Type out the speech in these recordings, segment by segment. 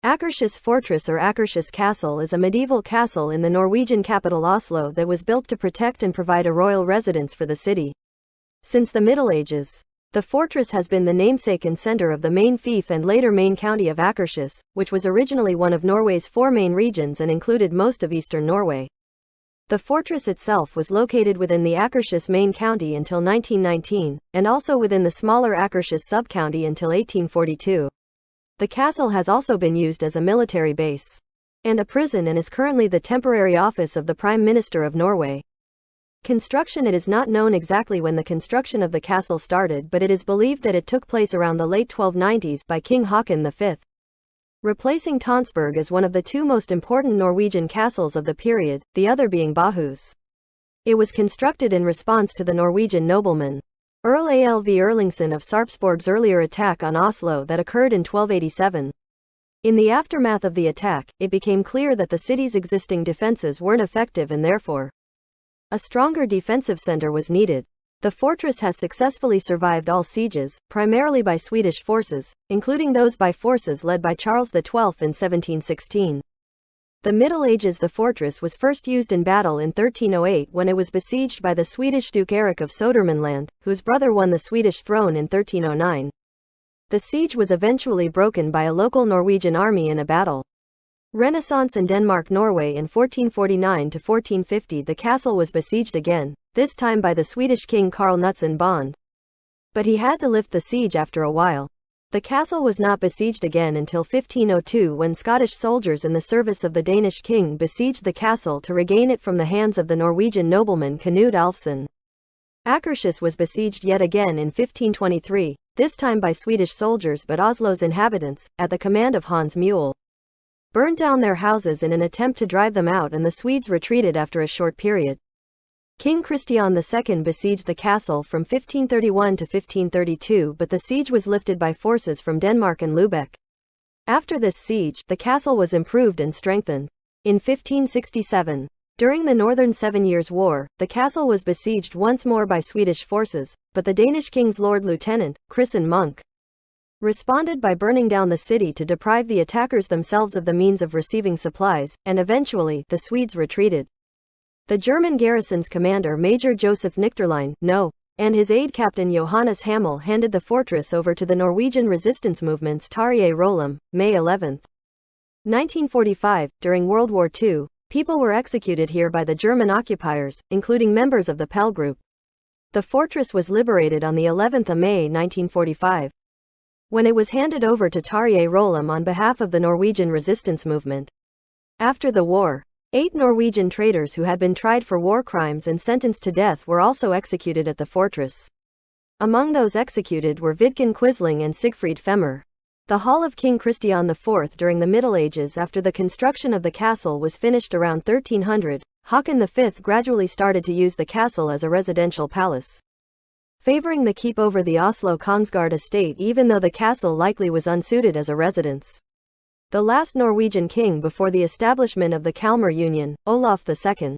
Akershus Fortress or Akershus Castle is a medieval castle in the Norwegian capital Oslo that was built to protect and provide a royal residence for the city. Since the Middle Ages, the fortress has been the namesake and center of the main fief and later main county of Akershus, which was originally one of Norway's four main regions and included most of Eastern Norway. The fortress itself was located within the Akershus main county until 1919, and also within the smaller Akershus sub-county until 1842. The castle has also been used as a military base and a prison and is currently the temporary office of the Prime Minister of Norway. Construction: it is not known exactly when the construction of the castle started, but it is believed that it took place around the late 1290s by King Haakon V. Replacing Tonsberg as one of the two most important Norwegian castles of the period, the other being Bahus. It was constructed in response to the Norwegian nobleman Earl Alv Erlingsson of Sarpsborg's earlier attack on Oslo that occurred in 1287. In the aftermath of the attack, it became clear that the city's existing defenses weren't effective and therefore a stronger defensive center was needed. The fortress has successfully survived all sieges, primarily by Swedish forces, including those by forces led by Charles XII in 1716. The Middle Ages: the fortress was first used in battle in 1308 when it was besieged by the Swedish Duke Erik of Södermanland, whose brother won the Swedish throne in 1309. The siege was eventually broken by a local Norwegian army in a battle. Renaissance in Denmark-Norway in 1449 to 1450. The castle was besieged again, this time by the Swedish king Karl Knutsson Bond. But he had to lift the siege after a while. The castle was not besieged again until 1502 when Scottish soldiers in the service of the Danish king besieged the castle to regain it from the hands of the Norwegian nobleman Knut Alfsson. Akershus was besieged yet again in 1523, this time by Swedish soldiers, but Oslo's inhabitants, at the command of Hans Mule, burned down their houses in an attempt to drive them out, and the Swedes retreated after a short period. King Christian II besieged the castle from 1531 to 1532, but the siege was lifted by forces from Denmark and Lubeck. After this siege, the castle was improved and strengthened. In 1567, during the Northern 7 Years' War, the castle was besieged once more by Swedish forces, but the Danish king's Lord Lieutenant, Christian Munch, responded by burning down the city to deprive the attackers themselves of the means of receiving supplies, and eventually, the Swedes retreated. The German garrison's commander Major Joseph Nichterlein, and his aide Captain Johannes Hamel handed the fortress over to the Norwegian resistance movement's Tarjei Rollum, May 11, 1945. During World War II, people were executed here by the German occupiers, including members of the Pell Group. The fortress was liberated on the 11th of May 1945. When it was handed over to Tarjei Rollum on behalf of the Norwegian resistance movement. After the war, 8 Norwegian traitors who had been tried for war crimes and sentenced to death were also executed at the fortress. Among those executed were Vidkun Quisling and Sigfrid Femmer. The hall of King Christian IV during the Middle Ages. After the construction of the castle was finished around 1300, Haakon V gradually started to use the castle as a residential palace, favoring the keep over the Oslo Kongsgård estate, even though the castle likely was unsuited as a residence. The last Norwegian king before the establishment of the Kalmar Union, Olaf II,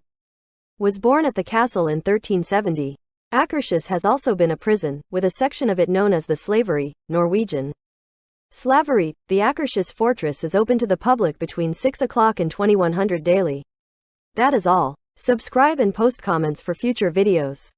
was born at the castle in 1370. Akershus has also been a prison, with a section of it known as the Slavery, Norwegian Slaveri. The Akershus Fortress is open to the public between 6 o'clock and 2100 daily. That is all. Subscribe and post comments for future videos.